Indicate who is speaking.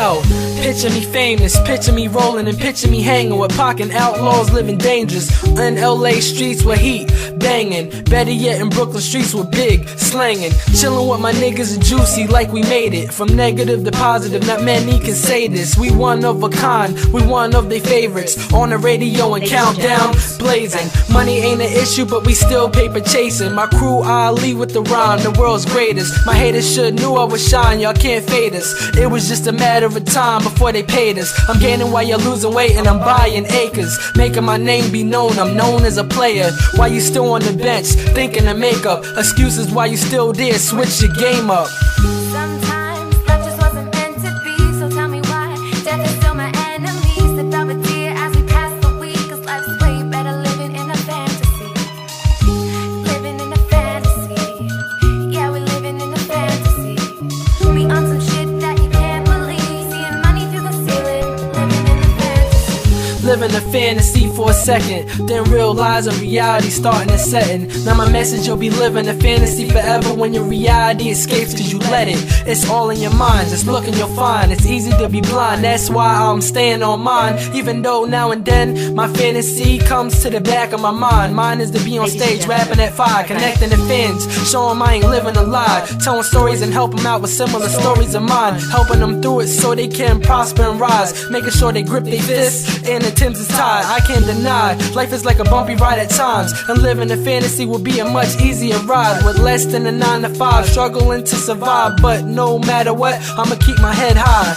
Speaker 1: Yo, picture me famous, picture me rolling, and picture me hanging with Pac and outlaws living dangerous in LA streets with heat banging. Better yet, in Brooklyn streets with big slanging. Chilling with my niggas and juicy like we made it. From negative to positive, not many can say this. We one of a kind, we one of their favorites. On the radio and countdown blazing. Money ain't an issue, but we still paper chasing. My crew Ali with the rhyme, the world's greatest. My haters should knew I would shine, y'all can't fade us. It was just a matter of time before they paid us. I'm gaining while you're losing weight and I'm buying acres. Making my name be known, I'm known as a player. While you still on the bench, thinking of makeup. Excuses why you still there, switch your game up.
Speaker 2: Sometimes life just wasn't meant to be, so tell me why death is still my enemy. Slip out a tear as we pass the week, cause life's way better living in a fantasy. Living in a fantasy. Yeah, we're living in a fantasy. We on some shit that you can't believe. Seeing money through the ceiling. Living in a fantasy.
Speaker 1: Living a fantasy for a second, then realize a reality starting and setting. Now my message, you'll be living a fantasy forever when your reality escapes cause you let it. It's all in your mind, just look and you'll find it's easy to be blind, that's why I'm staying on mine. Even though now and then my fantasy comes to the back of my mind. Mine is to be on stage rapping at 5, connecting the fans, showing I ain't living a lie. Telling stories and help them out with similar stories of mine. Helping them through it so they can prosper and rise. Making sure they grip their fists and the Tim's is tied. I can't deny, life is like a bumpy ride at times. And living a fantasy will be a much easier ride. With less than a 9 to 5, struggling to survive. But no matter what, I'ma keep my head high.